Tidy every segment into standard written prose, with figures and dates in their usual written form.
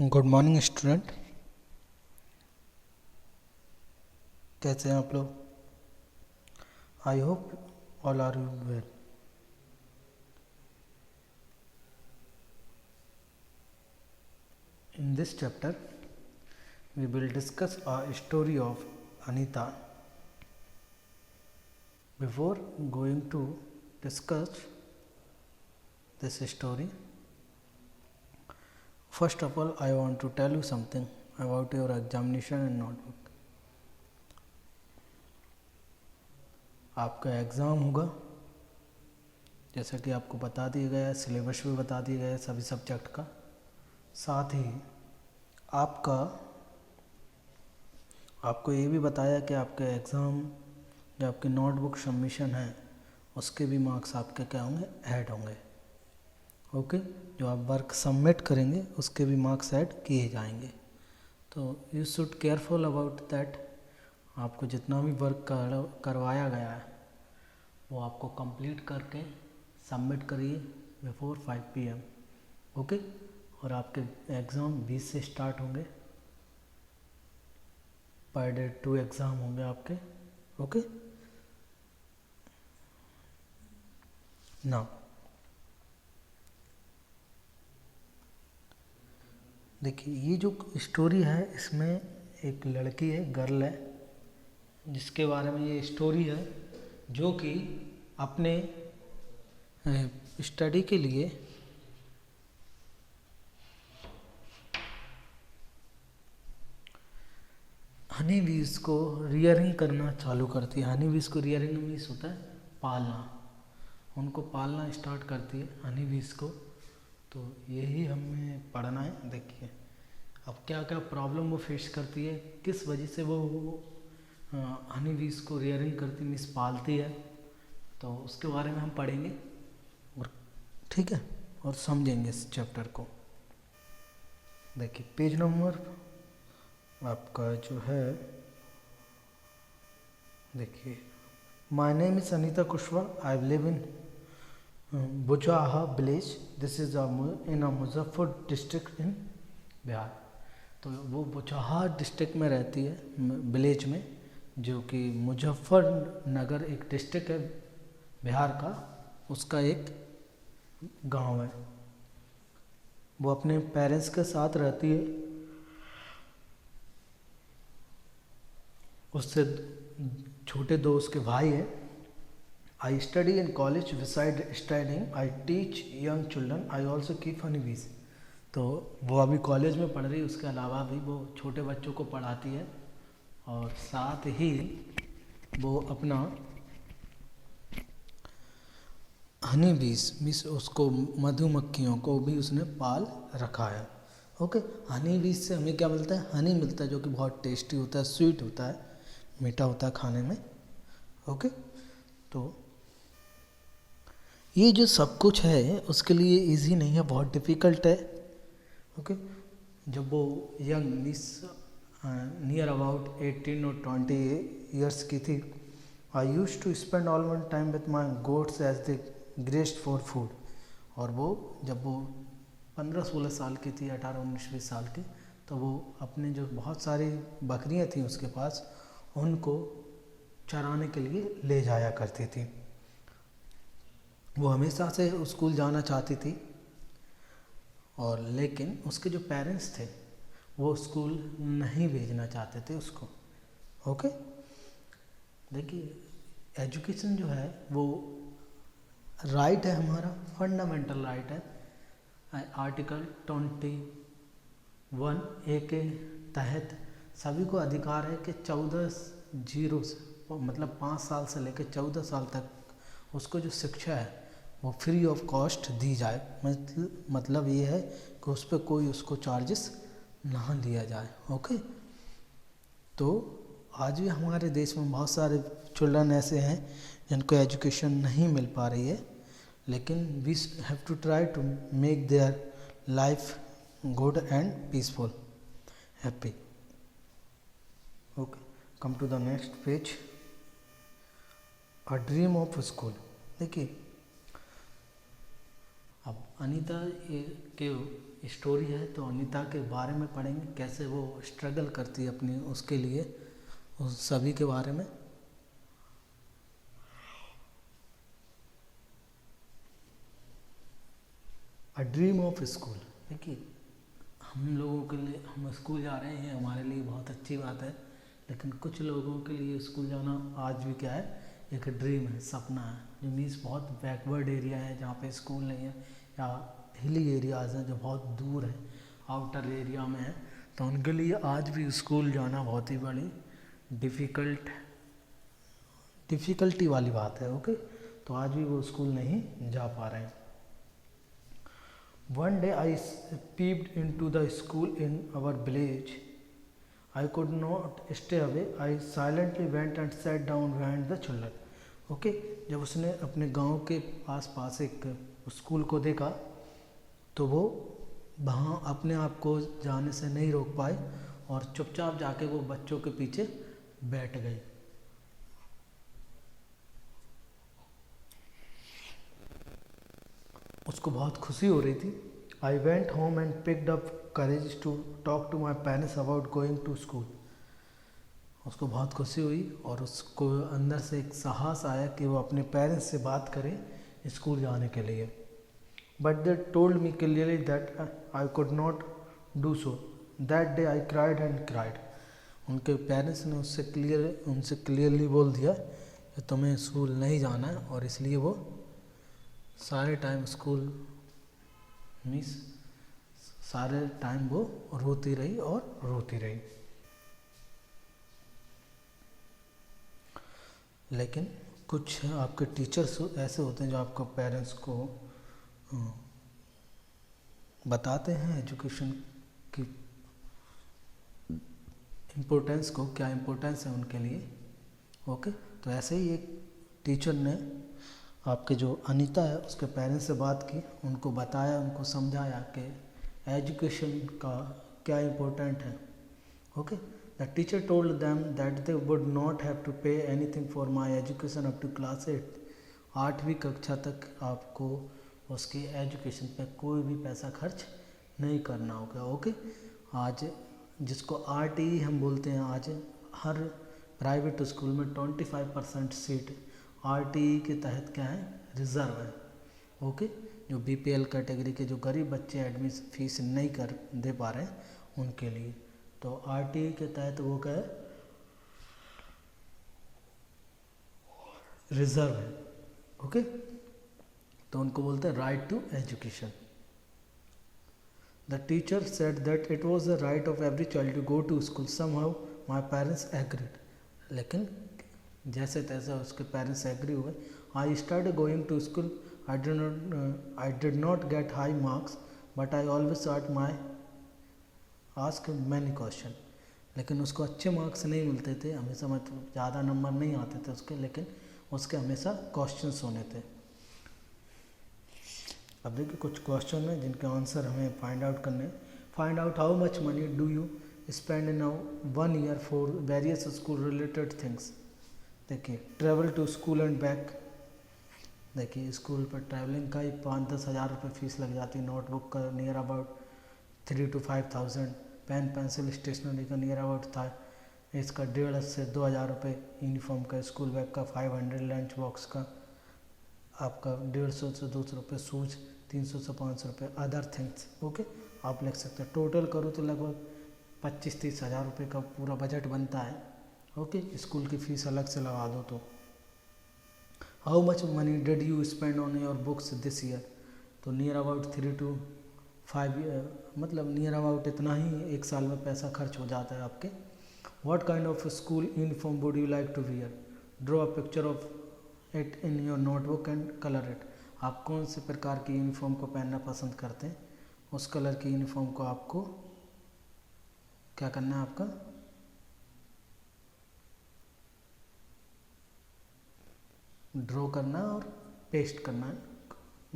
Good morning student. कैसे हैं आप लोग? I hope all are you well. In this chapter we will discuss a story of Anita. Before going to discuss this story, first of all I want to tell you something about your examination and notebook. आपका exam होगा, जैसा कि आपको बता दिया गया है, syllabus भी बता दिया गया है सभी सब्जेक्ट का। साथ ही आपको ये भी बताया कि आपके एग्ज़ाम जो आपकी नोटबुक सबमिशन है उसके भी मार्क्स आपके क्या होंगे, ऐड होंगे। ओके, जो आप वर्क सबमिट करेंगे उसके भी मार्क्स ऐड किए जाएंगे। तो you should careful about that. आपको जितना भी वर्क करवाया गया है वो आपको कंप्लीट करके सबमिट करिए बिफोर 5 PM। ओके, और आपके एग्ज़ाम 20 से स्टार्ट होंगे। पर डे 2 एग्ज़ाम होंगे आपके। ओके, नाउ देखिए, ये जो स्टोरी है इसमें एक लड़की है, गर्ल है, जिसके बारे में ये स्टोरी है, जो कि अपने स्टडी के लिए हनी बीज को रियरिंग करना चालू करती है। हनी बीज को रियरिंग मीन्स होता है पालना, उनको पालना स्टार्ट करती है हनी बीज को। तो यही हमें पढ़ना है। देखिए अब क्या क्या प्रॉब्लम वो फेस करती है, किस वजह से वो हनी बीज को रियरिंग करती मीन्स पालती है, तो उसके बारे में हम पढ़ेंगे और ठीक है, और समझेंगे इस चैप्टर को। देखिए पेज नंबर आपका जो है, देखिए, my name is Anita Kushwaha, I live in Buchaha village, this is in Muzaffar district in Bihar. तो वो बुचाहा डिस्ट्रिक्ट में रहती है, विलेज में, जो कि मुजफ्फरनगर एक डिस्ट्रिक्ट है बिहार का, उसका एक गांव है। वो अपने पेरेंट्स के साथ रहती है। उससे छोटे दो उसके भाई हैं। I study in college, beside studying I teach young children, I also keep Honey बीज। तो वो अभी कॉलेज में पढ़ रही है, उसके अलावा भी वो छोटे बच्चों को पढ़ाती है, और साथ ही वो अपना हनी बीज मीन्स उसको मधुमक्खियों को भी उसने पाल रखा है। ओके, हनी बीज से हमें क्या मिलता है? हनी मिलता है, जो कि बहुत टेस्टी होता है, स्वीट होता है, मीठा होता है खाने में। ओके, तो ये जो सब कुछ है उसके लिए इजी नहीं है, बहुत डिफ़िकल्ट है। ओके, जब वो यंग मीन्स नियर अबाउट 18 और 20 ईयर्स की थी, I use to spend all one time with my goats as the grazed for food. और वो जब वो 15-16 साल की थी, 18-19-20 साल की, तो वो अपने जो बहुत सारी बकरियां थी उसके पास, उनको चराने के लिए ले जाया करती थी। वो हमेशा से स्कूल जाना चाहती थी, और लेकिन उसके जो पेरेंट्स थे वो स्कूल नहीं भेजना चाहते थे उसको। ओके, देखिए एजुकेशन जो है वो राइट है, हमारा फंडामेंटल राइट है। आर्टिकल 21A के तहत सभी को अधिकार है कि 14 से मतलब 5 साल से लेकर 14 साल तक उसको जो शिक्षा है वो फ्री ऑफ कॉस्ट दी जाए। मतलब ये है कि उस पर कोई उसको चार्जेस ना लिया जाए। ओके, तो आज भी हमारे देश में बहुत सारे चिल्ड्रन ऐसे हैं जिनको एजुकेशन नहीं मिल पा रही है, लेकिन we have to try to make their life good and peaceful, happy. Okay, come to the next page, a dream of school. देखिए अब अनीता के स्टोरी है, तो अनीता के बारे में पढ़ेंगे, कैसे वो स्ट्रगल करती है अपनी उसके लिए, उस सभी के बारे में। अ ड्रीम ऑफ स्कूल। देखिए, हम लोगों के लिए, हम स्कूल जा रहे हैं, हमारे लिए बहुत अच्छी बात है, लेकिन कुछ लोगों के लिए स्कूल जाना आज भी क्या है, एक ड्रीम है, सपना है। जो मीन्स बहुत बैकवर्ड एरिया है जहाँ पे स्कूल नहीं है, या हिली एरियाज़ हैं जो बहुत दूर है, आउटर एरिया में है, तो उनके लिए आज भी स्कूल जाना बहुत ही बड़ी डिफ़िकल्टी वाली बात है। ओके, तो आज भी वो स्कूल नहीं जा पा रहे हैं। One day I peeped into the school in our village. I could not stay away. I silently went and sat down behind the children. Okay, जब उसने अपने गांव के आस-पास एक स्कूल को देखा तो वो वहाँ अपने आप को जाने से नहीं रोक पाए और चुपचाप जाके वो बच्चों के पीछे बैठ गई। उसको बहुत खुशी हो रही थी। I went home and picked up courage to talk to my parents about going to school. उसको बहुत खुशी हुई और उसको अंदर से एक साहस आया कि वो अपने पेरेंट्स से बात करे स्कूल जाने के लिए। But they told me clearly that I could not do so. That day I cried and cried. उनके पेरेंट्स ने उनसे क्लियरली बोल दिया कि तुम्हें स्कूल नहीं जाना है, और इसलिए वो सारे टाइम सारे टाइम वो रोती रही और रोती रही। लेकिन कुछ आपके टीचर्स ऐसे होते हैं जो आपको पेरेंट्स को बताते हैं एजुकेशन की इम्पोर्टेंस को, क्या इम्पोर्टेंस है उनके लिए। ओके, तो ऐसे ही एक टीचर ने आपके जो अनीता है उसके पेरेंट्स से बात की, उनको बताया, उनको समझाया कि एजुकेशन का क्या इम्पोर्टेंट है। Okay, the teacher told them that they would not have to pay anything for my education up to class 8। 8वीं कक्षा तक आपको उसकी एजुकेशन पे कोई भी पैसा खर्च नहीं करना होगा। ओके, आज जिसको RTE हम बोलते हैं, आज हर प्राइवेट स्कूल में 25% सीट RTE के तहत क्या है, रिज़र्व है। ओके, जो BPL कैटेगरी के जो गरीब बच्चे एडमिशन फीस नहीं कर दे पा रहे हैं उनके लिए, तो RTE के तहत वो क्या है, रिज़र्व है। ओके, तो उनको बोलते हैं right to education. The teacher said that it was the right of every child to go to school. Somehow my parents agreed. लेकिन जैसे तैसे उसके पेरेंट्स एग्री हुए। I started going to school. I did not get high marks but I always ask many question. लेकिन उसको अच्छे marks नहीं मिलते थे हमेशा, मतलब ज़्यादा नंबर नहीं आते थे उसके, लेकिन उसके हमेशा क्वेश्चंस होने थे। अब देखिए कुछ क्वेश्चन है जिनके आंसर हमें फाइंड आउट करने। Find out how much money do you spend in 1 year for various school related things. देखिए, travel to school and back. देखिए, स्कूल पर ट्रैवलिंग का ही 5-10 हज़ार रुपये फ़ीस लग जाती है। नोटबुक का near about 3,000 to 5,000। Pen pencil stationery का नियर अबाउट था इसका 1,500 से 2,000 रुपये। यूनिफॉर्म का, स्कूल बैग का 500, लंच बॉक्स का आपका 150 से 200 रुपये, शूज़ 300 से 500 रुपये, अदर थिंग्स। ओके, आप लिख सकते हैं। टोटल करो तो लगभग 25-30 हज़ार रुपये का पूरा बजट बनता है। ओके, स्कूल की फ़ीस अलग से लगा दो तो। How much money did you spend on your books this year. तो नियर अबाउट 3 to 5 मतलब नियर अबाउट इतना ही एक साल में पैसा खर्च हो जाता है आपके। What kind of school uniform would you like to wear. Draw a picture of it in your notebook and colour it. आप कौन से प्रकार की यूनिफॉर्म को पहनना पसंद करते हैं, उस कलर की यूनिफॉर्म को आपको क्या करना है, आपका ड्रॉ करना है और पेस्ट करना है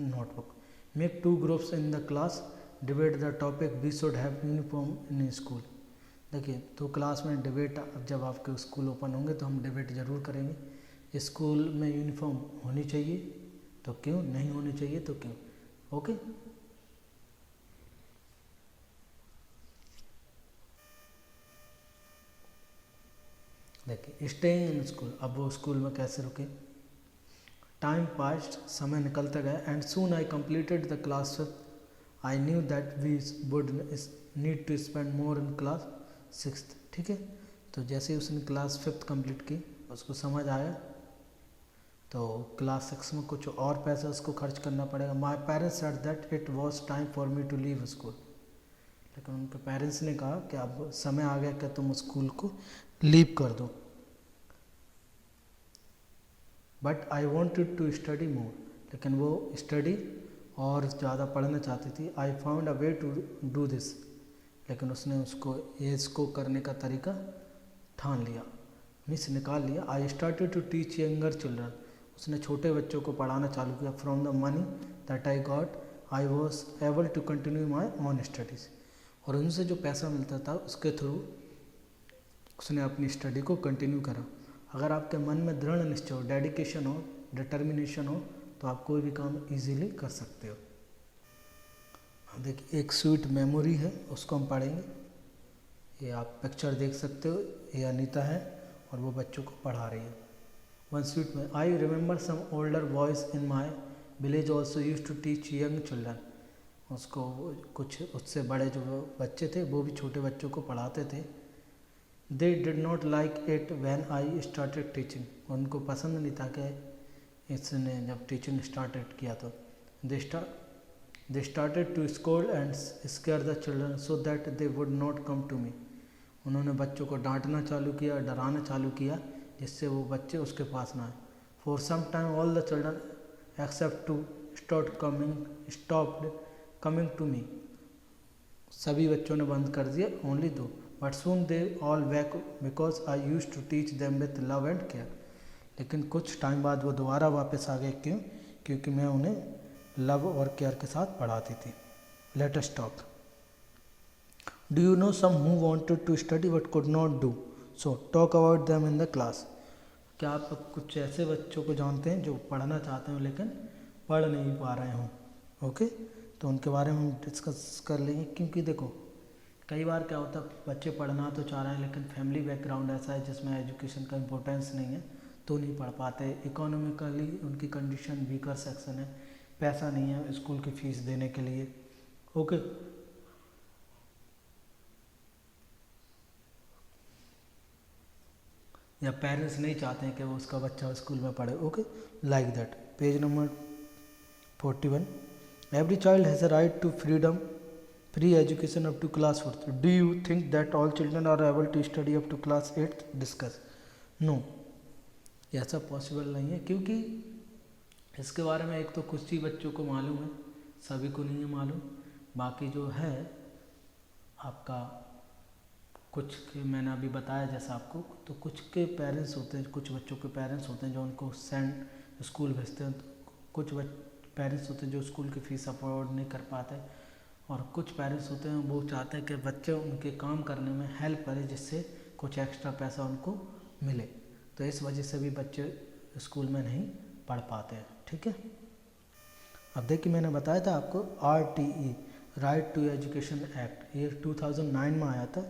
notebook. Make 2 groups in the class, debate the topic we should have uniform in school. देखिए, तो क्लास में डिबेट, अब जब आपके स्कूल ओपन होंगे तो हम डिबेट ज़रूर करेंगे। स्कूल में यूनिफॉर्म होनी चाहिए तो क्यों, नहीं होनी चाहिए तो क्यों। ओके, देखिए स्टेइंग इन स्कूल, अब वो स्कूल में कैसे रुके। टाइम पास्ट, समय निकलता गया, and soon I completed the class fifth, I knew that we would need to spend more in class sixth. ठीक है, तो जैसे ही उसने क्लास फिफ्थ कंप्लीट की उसको समझ आया तो क्लास सिक्स में कुछ और पैसा उसको खर्च करना पड़ेगा। My parents said that it was time for me to leave school, लेकिन उनके पेरेंट्स ने कहा कि अब समय आ गया कि तुम स्कूल को लीव कर दो। But I wanted to study more, लेकिन वो स्टडी और ज़्यादा पढ़ना चाहती थी। I found a way to do this, लेकिन उसने उसको इसको करने का तरीका ठान लिया, मिस निकाल लिया। I started to teach younger children, उसने छोटे बच्चों को पढ़ाना चालू किया। From the money that I got I was able to continue my on studies, और उनसे जो पैसा मिलता था उसके थ्रू उसने अपनी स्टडी को कंटिन्यू करा। अगर आपके मन में दृढ़ निश्चय हो, डेडिकेशन हो, डिटर्मिनेशन हो, तो आप कोई भी काम इजीली कर सकते हो। देखिए एक स्वीट मेमोरी है, उसको हम पढ़ेंगे। ये आप पिक्चर देख सकते हो, ये अनीता है और वो बच्चों को पढ़ा रही है। वन स्वीट में I remember some older boys in my village also use to teach young children, उसको कुछ उससे बड़े जो बच्चे थे वो भी छोटे बच्चों को पढ़ाते थे। They did not like it when I started teaching, उनको पसंद नहीं था कि इसने जब टीचिंग स्टार्टेड किया तो they started to scold and scare the children so that they would not come to me, उन्होंने बच्चों को डांटना चालू किया, डराना चालू किया, जिससे वो बच्चे उसके पास ना आए। For some time all the children except two stopped coming to me, सभी बच्चों ने बंद कर दिया, ओनली दो। But soon they all back because I use to teach them with love and care, लेकिन कुछ टाइम बाद वो दोबारा वापस आ गए। क्यों? क्योंकि मैं उन्हें लव और केयर के साथ पढ़ाती थी। Let us talk. Do you know some who wanted to study but could not do so, talk about them in the class. क्या आप कुछ ऐसे बच्चों को जानते हैं जो पढ़ना चाहते हो लेकिन पढ़ नहीं पा रहे हों? ओके, तो उनके बारे में हम डिस्कस कर लेंगे। क्योंकि देखो कई बार क्या होता है, बच्चे पढ़ना तो चाह रहे हैं लेकिन फैमिली बैकग्राउंड ऐसा है जिसमें एजुकेशन का इम्पोर्टेंस नहीं है, तो नहीं पढ़ पाते। इकोनॉमिकली उनकी कंडीशन वीकर सेक्शन है, पैसा नहीं है स्कूल की फ़ीस देने के लिए। ओके, या पेरेंट्स नहीं चाहते हैं कि वो उसका बच्चा स्कूल में पढ़े। Okay, like that. Page number 41। Every child has a right to freedom free education up to class 4th। Do you think that all children are able to study up to class 8th? Discuss. No, ऐसा possible नहीं है, क्योंकि इसके बारे में एक तो कुछ ही बच्चों को मालूम है, सभी को नहीं है मालूम। बाकी जो है आपका कुछ के मैंने अभी बताया जैसा आपको, तो कुछ के पेरेंट्स होते हैं, कुछ बच्चों के पेरेंट्स होते हैं जो उनको स्कूल भेजते हैं, तो कुछ पेरेंट्स होते हैं जो स्कूल की फ़ीस अफोर्ड नहीं कर पाते, और कुछ पेरेंट्स होते हैं वो चाहते हैं कि बच्चे उनके काम करने में हेल्प करें जिससे कुछ एक्स्ट्रा पैसा उनको मिले, तो इस वजह से भी बच्चे स्कूल में नहीं पढ़ पाते हैं। ठीक है, अब देखिए मैंने बताया था आपको RTE right to education act, ये 2009 में आया था।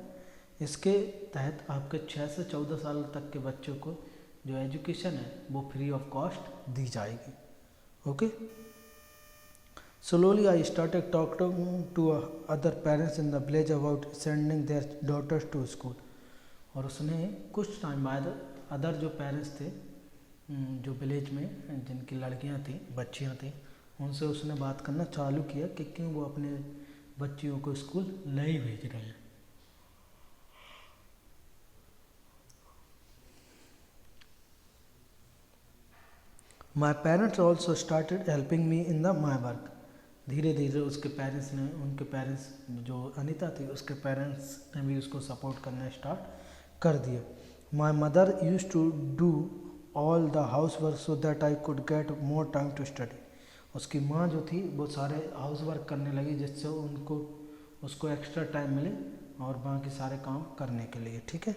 इसके तहत आपके 6 से 14 साल तक के बच्चों को जो एजुकेशन है वो फ्री ऑफ कॉस्ट दी जाएगी। Okay, slowly I started talking to other parents in the village about sending their daughters to school, और उसने कुछ टाइम बाद अदर जो पेरेंट्स थे जो विलेज में जिनकी लड़कियां थी, बच्चियां थी, उनसे उसने बात करना चालू किया कि क्यों वो अपने बच्चियों को स्कूल नहीं भेज रहे हैं। My parents also started helping me in the my work. धीरे धीरे उसके पेरेंट्स ने, उनके पेरेंट्स जो अनीता थी उसके पेरेंट्स ने भी उसको सपोर्ट करना स्टार्ट कर दिया। My mother use to do all the house work so that I could get more time to study. उसकी माँ जो थी वो सारे हाउस वर्क करने लगी जिससे उसको एक्स्ट्रा टाइम मिले और बाकी सारे काम करने के लिए। ठीक है,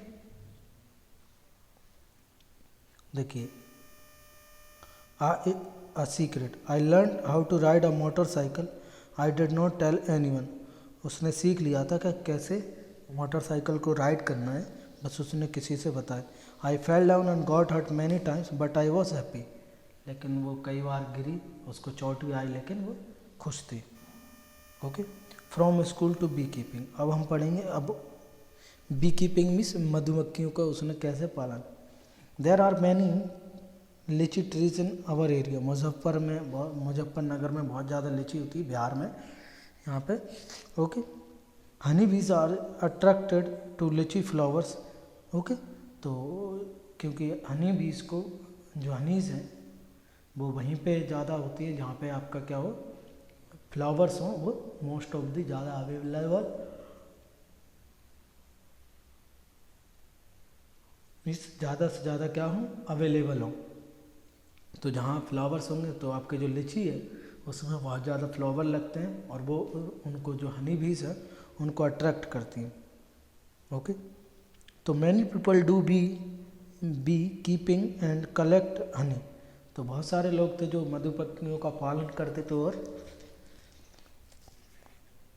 देखिए a secret. I learned how to ride a motorcycle. I did not tell anyone. उसने सीख लिया था कि कैसे मोटरसाइकिल को राइड करना है, बस उसने किसी से बताया। I fell down and got hurt many times but I was happy. लेकिन वो कई बार गिरी, उसको चोट भी आई, लेकिन वो खुश थी। Okay, from school to bee keeping. अब हम पढ़ेंगे, अब बी कीपिंग मीन्स मधुमक्खियों का उसने कैसे पालन। There are many litchi trees in our area. Muzaffarnagar में बहुत ज़्यादा लीची होती है, बिहार में यहाँ पे। Okay, Honey bees are attracted to लीची फ्लावर्स। ओके, तो क्योंकि हनी बीज को, जो हनीज हैं वो वहीं पे ज़्यादा होती है जहाँ पे आपका क्या हो, फ्लावर्स हों, वो मोस्ट ऑफ दी ज़्यादा अवेलेबल मीन्स ज़्यादा से ज़्यादा क्या हों, अवेलेबल हों। तो जहाँ फ्लावर्स होंगे तो आपके जो लीची है उसमें बहुत ज़्यादा फ्लावर लगते हैं और वो उनको जो हनी बीज है उनको अट्रैक्ट करती हैं। ओके, तो many people do bee keeping and collect honey. तो बहुत सारे लोग थे जो मधुमक्खियों का पालन करते थे और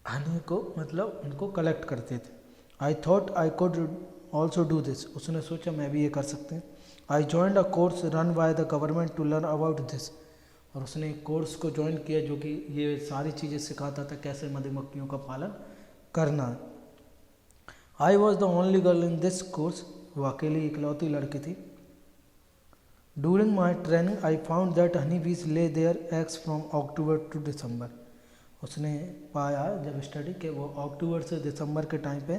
हनी को मतलब उनको कलेक्ट करते थे। I thought I could also do this. उसने सोचा मैं भी ये कर सकते हैं। I joined a course run by the government to learn about this. और उसने एक कोर्स को ज्वाइन किया जो कि ये सारी चीज़ें सिखाता था कैसे मधुमक्खियों का पालन करना है। I was the only girl in this course. वो अकेली इकलौती लड़की थी। During my training I found that honey bees lay their eggs from October to December. उसने पाया जब स्टडी के वो अक्टूबर से दिसंबर के टाइम पे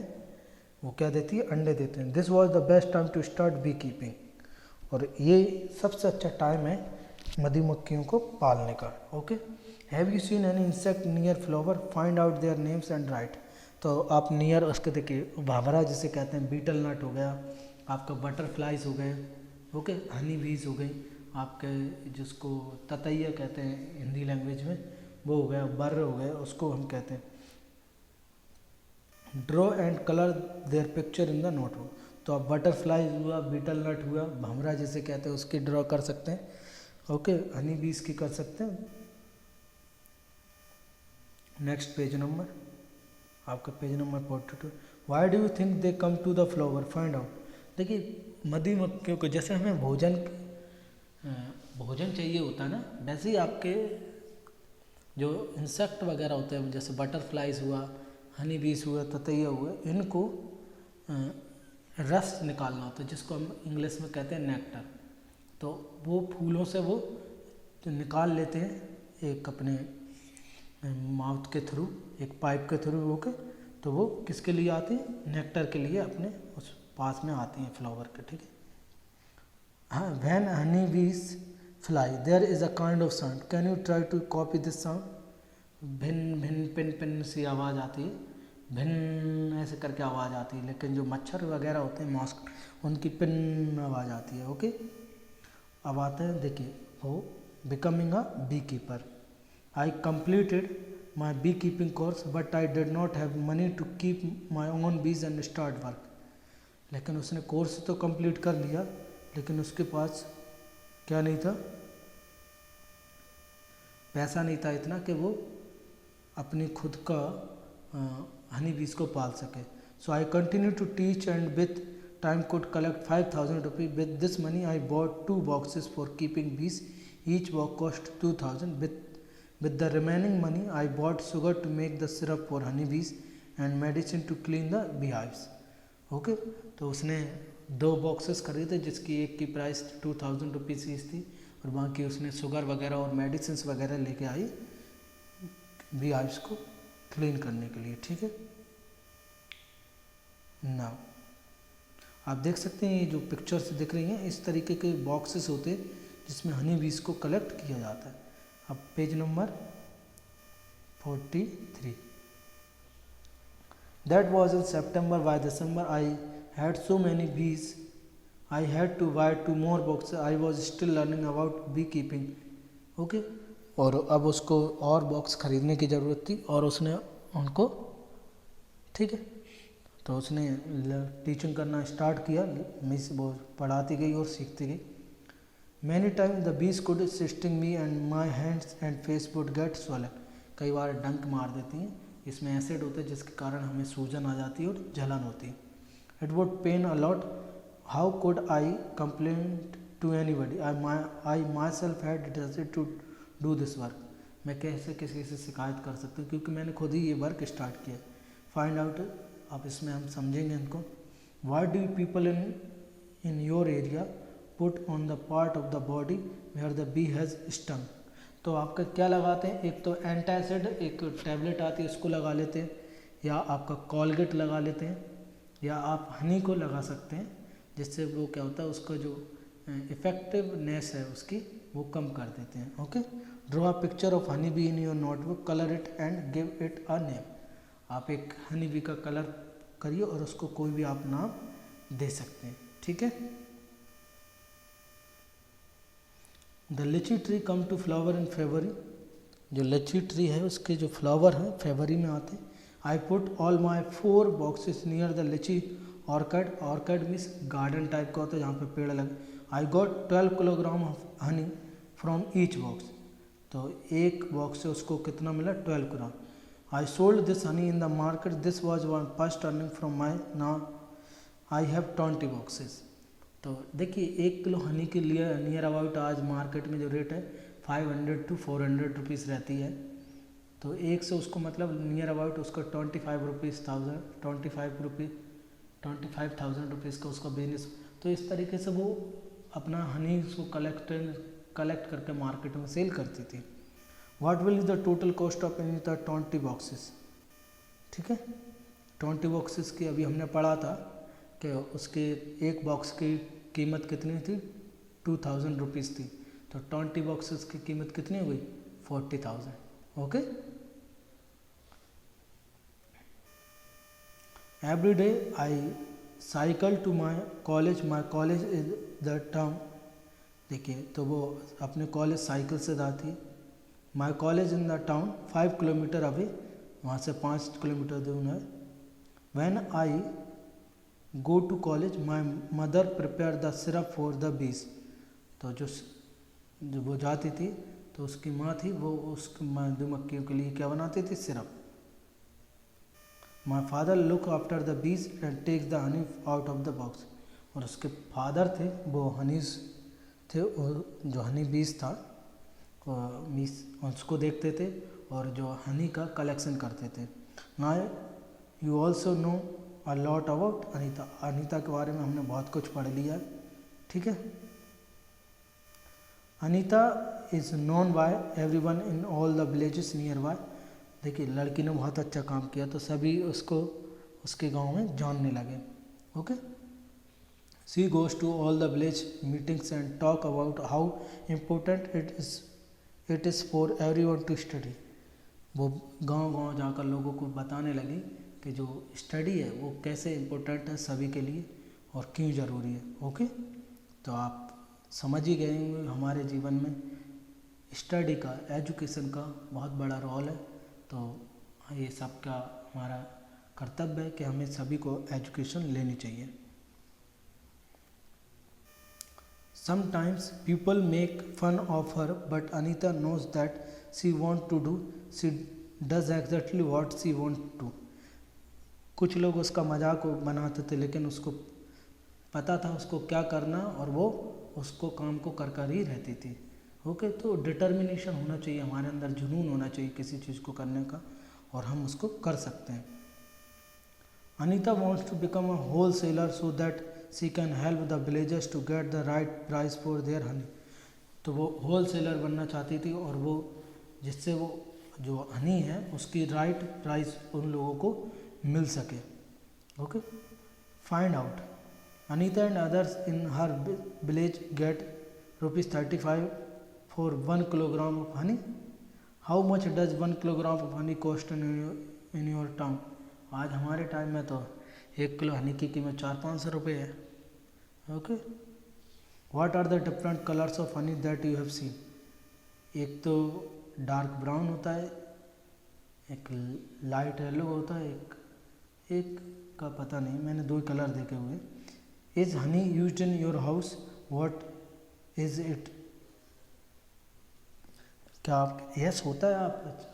वो क्या देती है, अंडे देते हैं। This was the best time to start bee keeping. और ये सबसे अच्छा टाइम है मधुमक्खियों को पालने का। Okay, have you seen any insect near flower, find out their names and right. तो आप नियर उसके देखिए, भावरा जिसे कहते हैं, बीटल नट हो गया आपका, बटरफ्लाइज हो गए, ओके, हनी बीज हो गई आपके, जिसको ततैया कहते हैं हिंदी लैंग्वेज में, वो हो गया, बर हो गए, उसको हम कहते हैं। Draw and colour their picture in the notebook. तो आप बटरफ्लाई हुआ, बीटल नट हुआ, भंवरा जिसे कहते हैं, उसकी ड्रॉ कर सकते हैं। ओके, हनी बीज की कर सकते हैं। नेक्स्ट पेज नंबर, आपका page number 42। Why do you think they come to the flower, find out. देखिए मधुमक्खियों को जैसे हमें भोजन चाहिए होता है ना, वैसे ही आपके जो इंसेक्ट वगैरह होते हैं, जैसे बटरफ्लाइज हुआ, हनी बीज हुआ, ततैया हुआ, इनको रस निकालना होता है जिसको हम इंग्लिश में कहते हैं नेक्टर। तो वो फूलों से वो तो निकाल लेते हैं एक अपने माउथ के थ्रू, एक पाइप के थ्रू। ओके, तो वो किसके लिए आती है, नेक्टर के लिए अपने उस पास में आती हैं फ्लावर के। ठीक है, हाँ, when honey bees fly there is a kind of sound, can you try to copy this sound. भिन भिन पिन पिन सी आवाज़ आती है, भिन ऐसे करके आवाज़ आती है, लेकिन जो मच्छर वगैरह होते हैं मॉस्क, उनकी पिन आवाज़ आती है। ओके, अब आते हैं, देखिए वो becoming a bee keeper. I completed my bee keeping course but I did not have money to keep my own bees and start work. लेकिन उसने कोर्स तो कंप्लीट कर लिया, लेकिन उसके पास क्या नहीं था, पैसा नहीं था इतना कि वो अपनी खुद का हनी बीज को पाल सके। So I continue to teach and with time could collect 5,000 rupees. With this money I bought 2 boxes for keeping bees. Each box cost 2,000. With the remaining money I bought sugar to make the syrup for honey bees and medicine to clean the beehives. Okay, तो उसने 2 boxes खरीदे जिसकी एक की price 2,000 rupees each थी, और बाकी उसने शुगर वगैरह और मेडिसिन वगैरह लेके आई beehives को क्लीन करने के लिए। ठीक है, नाउ आप देख सकते हैं ये जो पिक्चर्स दिख रही हैं, इस तरीके के बॉक्सेस होते हैं जिसमें हनी बीज को कलेक्ट किया जाता है। अब page number 43। That was in September, by December I had so many bees I had to buy 2 more boxes. I was still learning about bee keeping. Okay, और अब उसको और बॉक्स खरीदने की ज़रूरत थी और उसने उनको, ठीक है, तो उसने टीचिंग करना स्टार्ट किया। मिस वो पढ़ाती गई और सीखती गई। Many time the bees could assisting me and my hands and face would get swollen. कई बार डंक मार देती हैं, इसमें एसिड होता है जिसके कारण हमें सूजन आ जाती है और जलन होती है। It would pain a lot how could I complaint to anybody, I myself had decided to do this work, मैं कैसे किसी से शिकायत कर सकता हूँ क्योंकि मैंने खुद ही ये वर्क स्टार्ट किया। फाइंड आउट, अब इसमें हम समझेंगे इनको। What do people in your area put on the part of the body where the bee has stung, तो आपका क्या लगाते हैं, एक तो एंटासिड एक टैबलेट आती है उसको लगा लेते हैं, या आपका कॉलगेट लगा लेते हैं, या आप हनी को लगा सकते हैं, जिससे वो क्या होता है उसका जो इफेक्टिवनेस है उसकी वो कम कर देते हैं। Okay, draw a picture of honey be in your notebook, colour it and give it a name, आप एक हनी बी का कलर करिए और उसको कोई भी आप नाम दे सकते हैं। ठीक है। The litchi tree come to flower in February, जो लिची ट्री है उसके जो फ्लावर हैं फरवरी में आते हैं। I put all my 4 boxes near the litchi orchard, orchard means garden type का होता है जहाँ पे पेड़ लगे। I got 12 kilogram of honey from each box, तो एक बॉक्स से उसको कितना मिला 12 gram. I sold this honey in the market, this was one first earning from my, now I have 20 boxes. तो देखिए 1 किलो हनी के लिए नियर अबाउट आज मार्केट में जो रेट है 500 to 400 रुपीज़ रहती है, तो एक से उसको मतलब नियर अबाउट उसको 25,000 रुपीज़ का उसका बिजनेस। तो इस तरीके से वो अपना हनी उसको कलेक्ट करके मार्केट में सेल करती थी। What will is the total cost of any the 20 boxes, ठीक है। 20 बॉक्सेस की अभी हमने पढ़ा था कि उसके एक बॉक्स की कीमत कितनी थी 2000 रुपीज़ थी, तो 20 बॉक्सेस की कीमत कितनी हो गई 40,000। Okay, every day I cycle to my college is the town, देखिए तो वो अपने कॉलेज साइकिल से जाती है। My college in the town 5 kilometre away, वहाँ से 5 किलोमीटर दूर है। When I go to college my mother prepare the syrup for the bees, तो जो वो जाती थी तो उसकी माँ थी वो उस मधुमक्खियों के लिए क्या बनाती थी, syrup. My father look after the bees and takes the honey out of the box, और उसके फादर थे वो हनीज थे, और जो हनी बीज था मीस उसको देखते थे और जो हनी का कलेक्शन करते थे। Now you also know a lot about Anita, Anita के बारे में हमने बहुत कुछ पढ़ लिया, ठीक है। Anita is known by everyone in all the villages near by, देखिए लड़की ने बहुत अच्छा काम किया तो सभी उसको उसके गांव में जानने लगे। Okay, she goes to all the village meetings and talk about how important it is for everyone to study, वो गांव जाकर लोगों को बताने लगी कि जो स्टडी है वो कैसे इम्पोर्टेंट है सभी के लिए और क्यों ज़रूरी है। ओके, तो आप समझ ही गए होंगे हमारे जीवन में स्टडी का, एजुकेशन का बहुत बड़ा रोल है, तो ये सब का हमारा कर्तव्य है कि हमें सभी को एजुकेशन लेनी चाहिए। Sometimes people make fun of her but Anita knows that she want to do, she does exactly what she want to, कुछ लोग उसका मजाक बनाते थे लेकिन उसको पता था उसको क्या करना और वो उसको काम को कर ही रहती थी। ओके, तो डिटर्मिनेशन होना चाहिए हमारे अंदर, जुनून होना चाहिए किसी चीज़ को करने का और हम उसको कर सकते हैं। Anita wants to become a whole seller so that she can help the villagers to get the right price for their honey, तो वो होल सेलर बनना चाहती थी और वो जिससे वो जो हनी है उसकी राइट प्राइस उन लोगों को मिल सके। Okay, find out Anita and others in her village get ₹35 for 1 kilogram of honey, how much does 1 kilogram of honey cost in your town, आज हमारे टाइम में तो 1 किलो हनी की कीमत 400-500 रुपये है। Okay, what are the different colours of honey that you have seen, एक तो डार्क ब्राउन होता है, एक लाइट येलो होता है, एक का पता नहीं, मैंने 2 कलर देखे हुए। Is Honey used in your house, what is it, क्या आप यस होता है,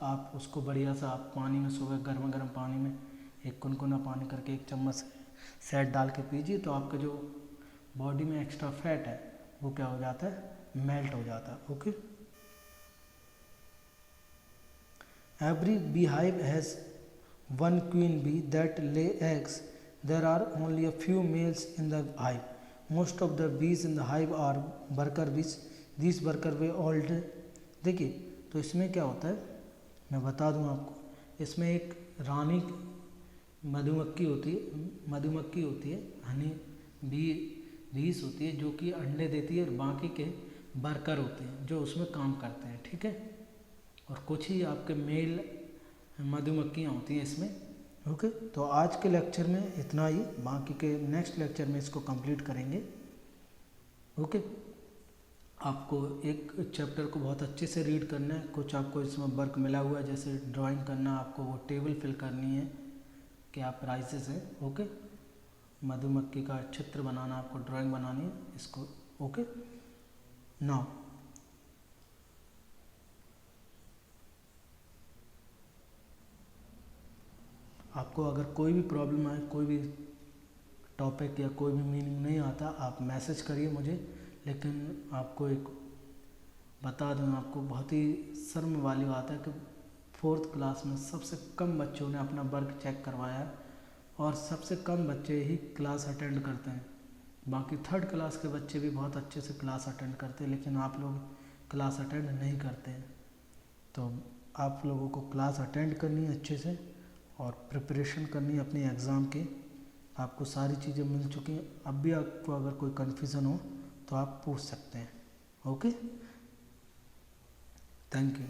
आप उसको बढ़िया सा आप पानी में सुबह गर्म गर्म पानी में एक कुनकुना पानी करके 1 चम्मच शहद डाल के पीजिए तो आपका जो बॉडी में एक्स्ट्रा फैट है वो क्या हो जाता है, मेल्ट हो जाता है। Okay, every bee hive has one queen bee that lay eggs, there are only a few males in the hive, most of the bees in the hive are worker bees, these worker bee old। देखिए तो इसमें क्या होता है मैं बता दूं आपको, इसमें एक रानी मधुमक्खी होती है, हनी बीस होती है जो कि अंडे देती है, और बाकी के वर्कर होते हैं जो उसमें काम करते हैं, ठीक है। और कुछ ही आपके मेल मधुमक्खियाँ होती हैं इसमें। ओके, तो आज के लेक्चर में इतना ही, बाकी के नेक्स्ट लेक्चर में इसको कंप्लीट करेंगे। ओके, आपको एक चैप्टर को बहुत अच्छे से रीड करना है, कुछ आपको इसमें वर्क मिला हुआ है, जैसे ड्राइंग करना, आपको वो टेबल फिल करनी है, क्या प्राइसेस है। ओके, मधुमक्खी का चित्र बनाना, आपको ड्राइंग बनानी है इसको। ओके, नाउ आपको अगर कोई भी प्रॉब्लम आए, कोई भी टॉपिक या कोई भी मीनिंग नहीं आता, आप मैसेज करिए मुझे। लेकिन आपको एक बता दूं, आपको बहुत ही शर्म वाली बात है कि 4th क्लास में सबसे कम बच्चों ने अपना वर्क चेक करवाया है, और सबसे कम बच्चे ही क्लास अटेंड करते हैं। बाकी 3rd क्लास के बच्चे भी बहुत अच्छे से क्लास अटेंड करते हैं, लेकिन आप लोग क्लास अटेंड नहीं करते हैं। तो आप लोगों को क्लास अटेंड करनी है अच्छे से, और प्रिपरेशन करनी है अपनी एग्ज़ाम की। आपको सारी चीज़ें मिल चुकी हैं, अब भी आपको अगर कोई कन्फ्यूज़न हो तो आप पूछ सकते हैं। Okay, thank you.